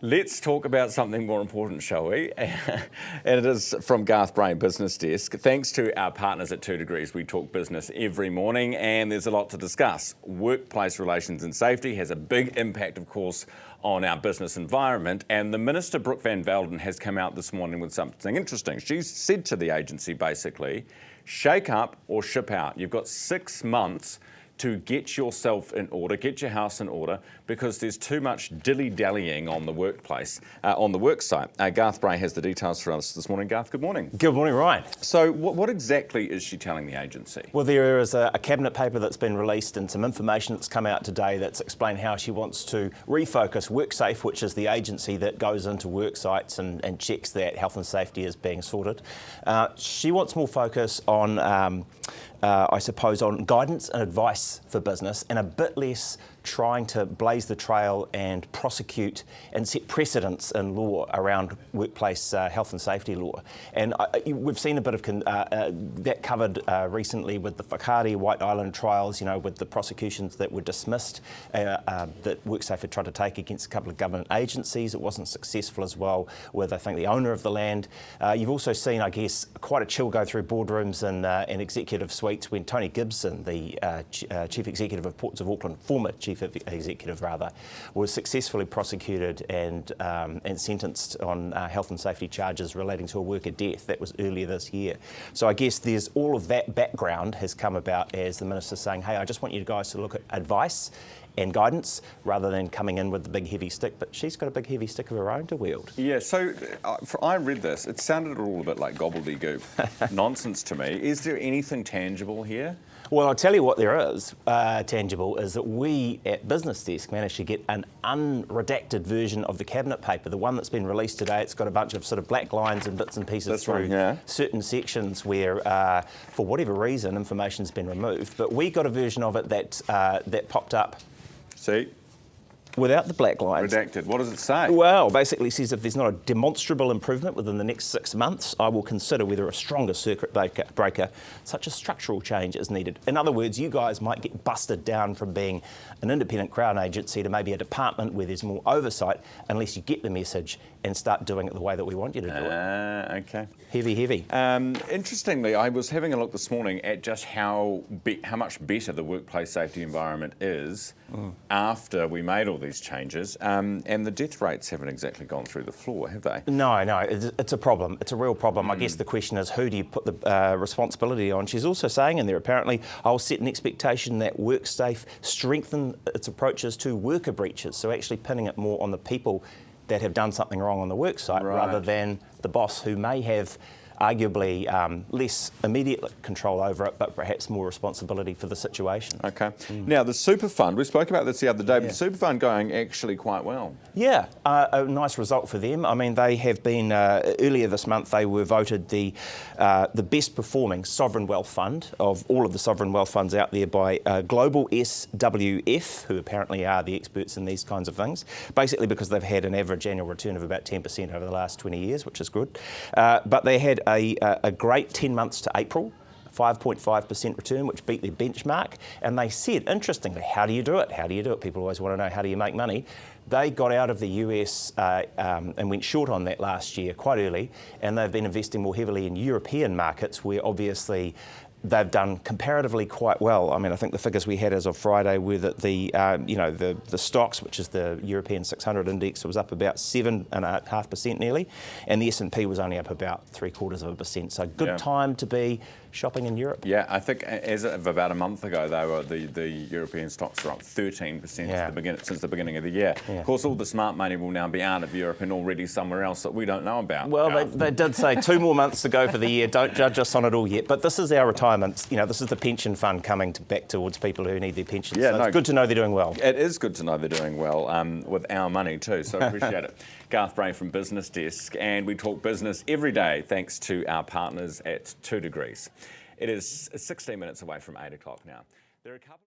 Let's talk about something more important, shall we? And it is from Garth Bray, Business Desk. Thanks to our partners at 2degress, we talk business every morning, and there's a lot to discuss. Workplace relations and safety has a big impact, of course, on our business environment, and the Minister, Brooke Van Velden, has come out this morning with something interesting. She's said to the agency, basically, shake up or ship out. You've got 6 months to get yourself in order, get your house in order, because there's too much dilly-dallying on the workplace, on the work site. Garth Bray has the details for us this morning. Garth, good morning. Good morning, Ryan. So what exactly is she telling the agency? Well, there is a cabinet paper that's been released and some information that's come out today that's explained how she wants to refocus WorkSafe, which is the agency that goes into work sites and checks that health and safety is being sorted. She wants more focus on I suppose, on guidance and advice for business, and a bit less trying to blaze the trail and prosecute and set precedents in law around workplace health and safety law. And we've seen a bit of that covered recently with the Whakaari White Island trials, with the prosecutions that were dismissed that WorkSafe had tried to take against a couple of government agencies. It wasn't successful as well with, I think, the owner of the land. You've also seen, I guess, quite a chill go through boardrooms and executive suites when Tony Gibson, the Chief Executive of Ports of Auckland, former Chief Executive rather, was successfully prosecuted and sentenced on health and safety charges relating to a worker death. That was earlier this year. So I guess there's all of that background has come about as the Minister saying, hey, I just want you guys to look at advice and guidance rather than coming in with the big heavy stick. But she's got a big heavy stick of her own to wield. Yeah, so I read this. It sounded all a bit like gobbledygook nonsense to me. Is there anything tangible here? Well, I'll tell you what there is tangible is that we at Business Desk managed to get an unredacted version of the cabinet paper, the one that's been released today. It's got a bunch of sort of black lines and bits and pieces through certain sections where, for whatever reason, information's been removed. But we got a version of it that popped up. See? Without the black lines. Redacted. What does it say? Well, basically it says if there's not a demonstrable improvement within the next 6 months, I will consider whether a stronger circuit breaker, such as structural change, is needed. In other words, you guys might get busted down from being an independent Crown agency to maybe a department where there's more oversight unless you get the message and start doing it the way that we want you to do it. Okay. Heavy. Interestingly, I was having a look this morning at just how much better the workplace safety environment is after we made all these changes, and the death rates haven't exactly gone through the floor, have they? No, it's a problem. It's a real problem. I guess the question is, who do you put the responsibility on? She's also saying in there, apparently, I'll set an expectation that WorkSafe strengthen its approaches to worker breaches, so actually pinning it more on the people that have done something wrong on the work site rather than the boss who may have arguably less immediate control over it, but perhaps more responsibility for the situation. Okay. Now, the super fund, we spoke about this the other day, but the super fund going actually quite well. Yeah, a nice result for them. I mean, they have been, earlier this month, they were voted the best performing sovereign wealth fund of all of the sovereign wealth funds out there by Global SWF, who apparently are the experts in these kinds of things, basically because they've had an average annual return of about 10% over the last 20 years, which is good. But they had a great 10 months to April, 5.5% return, which beat their benchmark. And they said, interestingly, how do you do it? How do you do it? People always want to know, how do you make money? They got out of the US and went short on that last year quite early, and they've been investing more heavily in European markets where obviously they've done comparatively quite well. I mean, I think the figures we had as of Friday were that the stocks, which is the European 600 index, was up about 7.5% nearly, and the S&P was only up about 0.75%. So good time to be shopping in Europe. Yeah, I think as of about a month ago, the European stocks were up 13% since the beginning of the year. Yeah. Of course, all the smart money will now be out of Europe and already somewhere else that we don't know about. Well, they did say 2 more months to go for the year. Don't judge us on it all yet. But this is our retirement. This is the pension fund coming back towards people who need their pensions. Yeah, so it's good to know they're doing well. It is good to know they're doing well with our money too, so appreciate it. Garth Bray from Business Desk, and we talk business every day thanks to our partners at 2degress. It is 16 minutes away from 8 o'clock now. There are a couple